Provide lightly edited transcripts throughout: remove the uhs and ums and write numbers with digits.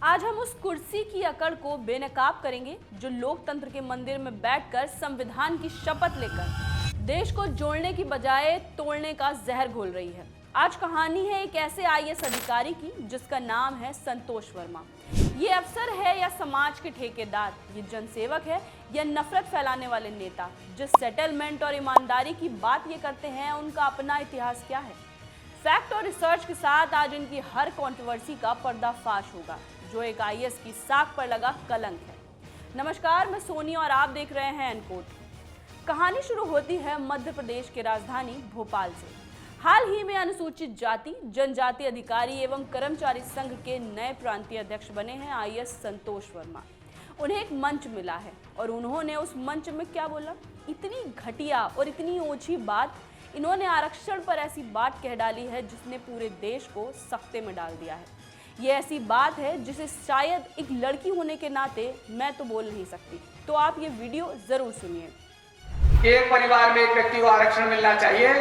आज हम उस कुर्सी की अकड़ को बेनकाब करेंगे जो लोकतंत्र के मंदिर में बैठकर संविधान की शपथ लेकर देश को जोड़ने की बजाय तोड़ने का जहर घोल रही है। आज कहानी है एक ऐसे आईएएस अधिकारी की जिसका नाम है संतोष वर्मा। ये अफसर है या समाज के ठेकेदार, ये जनसेवक है या नफरत फैलाने वाले नेता, जिस सेटलमेंट और ईमानदारी की बात ये करते हैं उनका अपना इतिहास क्या है। फैक्ट और रिसर्च के साथ आज इनकी हर कंट्रोवर्सी का पर्दाफाश होगा जो एक आईएएस की साख पर लगा कलंक है। नमस्कार, मैं सोनी और आप देख रहे हैं एनकोट। कहानी शुरू होती है मध्य प्रदेश के राजधानी भोपाल से। हाल ही में अनुसूचित जाति जनजाति अधिकारी एवं कर्मचारी संघ के नए प्रांतीय अध्यक्ष बने हैं आईएएस संतोष वर्मा। उन्हें एक मंच मिला है और उन्होंने उस मंच में क्या बोला, इतनी घटिया और इतनी ओछी बात। इन्होंने आरक्षण पर ऐसी बात कह डाली है जिसने पूरे देश को सख्ते में डाल दिया है। ये ऐसी बात है जिसे शायद एक लड़की होने के नाते मैं तो बोल नहीं सकती। तो आप ये वीडियो जरूर सुनिए। एक परिवार में एक व्यक्ति को आरक्षण मिलना चाहिए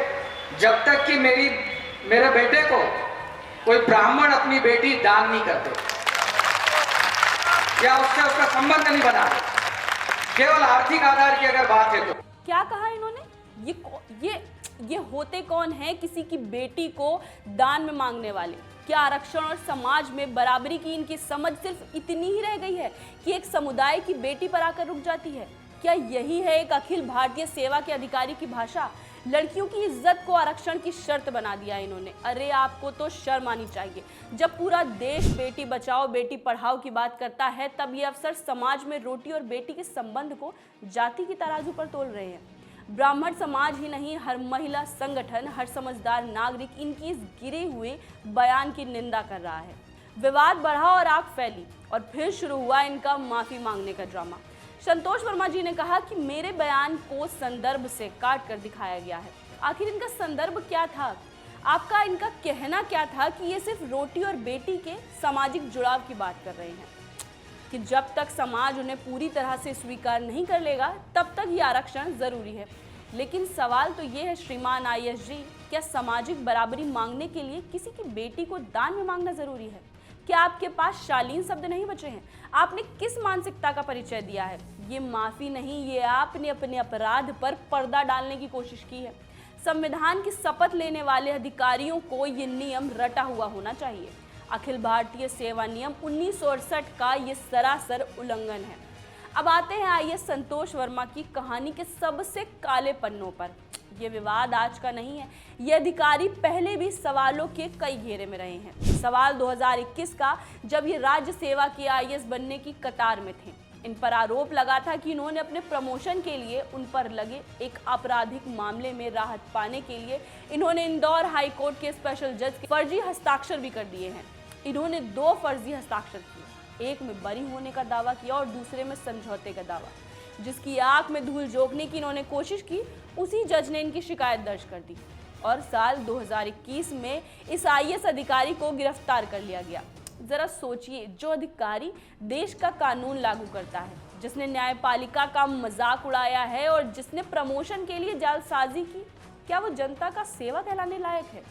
जब तक कि मेरे बेटे को कोई ब्राह्मण अपनी बेटी दान नहीं करते या उससे उसका संबंध नहीं बना। केवल आर्थिक आधार की अगर बात है तो क्या कहा इन्होंने? ये होते कौन है किसी की बेटी को दान में मांगने वाले? क्या आरक्षण और समाज में बराबरी की इनकी समझ सिर्फ इतनी ही रह गई है कि एक समुदाय की बेटी पर आकर रुक जाती है? क्या यही है एक अखिल भारतीय सेवा के अधिकारी की भाषा? लड़कियों की इज्जत को आरक्षण की शर्त बना दिया इन्होंने। अरे आपको तो शर्म आनी चाहिए। जब पूरा देश बेटी बचाओ बेटी पढ़ाओ की बात करता है तब ये अफसर समाज में रोटी और बेटी के संबंध को जाति की तराजू पर तोल रहे हैं। ब्राह्मण समाज ही नहीं, हर महिला संगठन, हर समझदार नागरिक इनकी इस गिरे हुए बयान की निंदा कर रहा है। विवाद बढ़ा और आग फैली और फिर शुरू हुआ इनका माफी मांगने का ड्रामा। संतोष वर्मा जी ने कहा कि मेरे बयान को संदर्भ से काट कर दिखाया गया है। आखिर इनका संदर्भ क्या था? आपका इनका कहना क्या था कि ये सिर्फ रोटी और बेटी के सामाजिक जुड़ाव की बात कर रहे हैं कि जब तक समाज उन्हें पूरी तरह से स्वीकार नहीं कर लेगा तब तक ये आरक्षण जरूरी है। लेकिन सवाल तो ये है श्रीमान आईएएस जी, क्या सामाजिक बराबरी मांगने के लिए किसी की बेटी को दान में मांगना जरूरी है? क्या आपके पास शालीन शब्द नहीं बचे हैं? आपने किस मानसिकता का परिचय दिया है? ये माफी नहीं, ये आपने अपने अपराध पर पर्दा डालने की कोशिश की है। संविधान की शपथ लेने वाले अधिकारियों को ये नियम रटा हुआ होना चाहिए। अखिल भारतीय सेवा नियम 1968 का ये सरासर उल्लंघन है। अब आते हैं आईएएस संतोष वर्मा की कहानी के सबसे काले पन्नों पर। ये विवाद आज का नहीं है, ये अधिकारी पहले भी सवालों के कई घेरे में रहे हैं। सवाल 2021 का, जब ये राज्य सेवा के आईएएस बनने की कतार में थे। इन पर आरोप लगा था कि इन्होंने अपने प्रमोशन के लिए उन पर लगे एक आपराधिक मामले में राहत पाने के लिए इन्होंने इंदौर हाई कोर्ट के स्पेशल जज के फर्जी हस्ताक्षर भी कर दिए हैं। इन्होंने 2 फर्जी हस्ताक्षर किए, एक में बरी होने का दावा किया और दूसरे में समझौते का दावा। जिसकी आंख में धूल झोंकने की इन्होंने कोशिश की, उसी जज ने इनकी शिकायत दर्ज कर दी और साल 2021 में इस आईएएस अधिकारी को गिरफ्तार कर लिया गया। जरा सोचिए, जो अधिकारी देश का कानून लागू करता है, जिसने न्यायपालिका का मजाक उड़ाया है और जिसने प्रमोशन के लिए जालसाजी की, क्या वो जनता का सेवा कहलाने लायक है?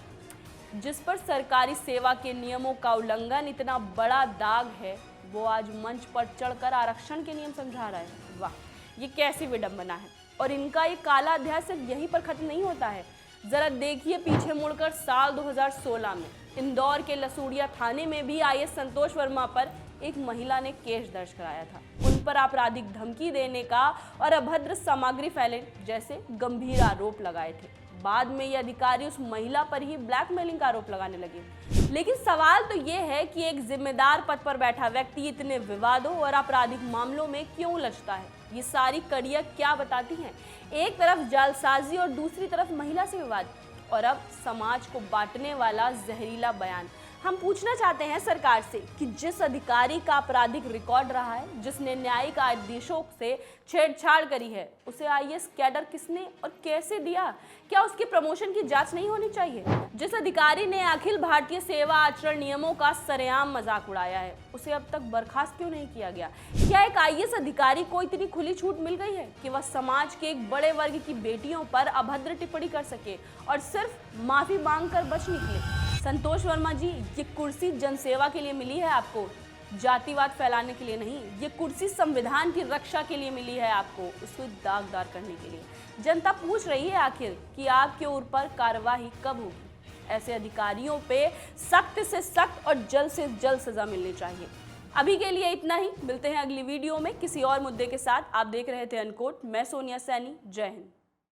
जिस पर सरकारी सेवा के नियमों का उल्लंघन इतना बड़ा दाग है, वो आज मंच पर चढ़कर आरक्षण के नियम समझा रहा है। वाह, ये कैसी विडंबना है। और इनका ये काला अध्याय सिर्फ यहीं पर खत्म नहीं होता है। जरा देखिए पीछे मुड़कर साल 2016 में इंदौर के लसूड़िया थाने में भी आईएएस संतोष वर्मा पर एक महिला ने केस दर्ज कराया था। उन पर आपराधिक धमकी देने का और अभद्र सामग्री फैलाने जैसे गंभीर आरोप लगाए थे। बाद में ये अधिकारी उस महिला पर ही ब्लैकमेलिंग का आरोप लगाने लगे। लेकिन सवाल तो ये है कि एक जिम्मेदार पद पर बैठा व्यक्ति इतने विवादों और आपराधिक मामलों में क्यों उलझता है? ये सारी कड़ियां क्या बताती हैं? एक तरफ जालसाजी और दूसरी तरफ महिला से विवाद और अब समाज को बांटने वाला जहरीला बयान। हम पूछना चाहते हैं सरकार से कि जिस अधिकारी का आपराधिक रिकॉर्ड रहा है, जिसने न्यायिक आदेशों से छेड़छाड़ करी है, उसे आईएएस कैडर किसने और कैसे दिया? क्या उसके प्रमोशन की जांच नहीं होनी चाहिए? जिस अधिकारी ने अखिल भारतीय सेवा आचरण नियमों का सरेआम मजाक उड़ाया है, उसे अब तक बर्खास्त क्यों नहीं किया गया? क्या एक आईएएस अधिकारी को इतनी खुली छूट मिल गई है कि वह समाज के एक बड़े वर्ग की बेटियों पर अभद्र टिप्पणी कर सके और सिर्फ माफी मांग कर बच निकले? संतोष वर्मा जी, ये कुर्सी जनसेवा के लिए मिली है आपको, जातिवाद फैलाने के लिए नहीं, ये कुर्सी संविधान की रक्षा के लिए मिली है आपको, उसको दागदार करने के लिए। जनता पूछ रही है आखिर कि आपके ऊपर कार्रवाई कब होगी। ऐसे अधिकारियों पे सख्त से सख्त और जल्द से जल्द सजा मिलनी चाहिए। अभी के लिए इतना ही, मिलते हैं अगली वीडियो में किसी और मुद्दे के साथ। आप देख रहे थे अनकोट, मैं सोनिया सैनी। जय हिंद।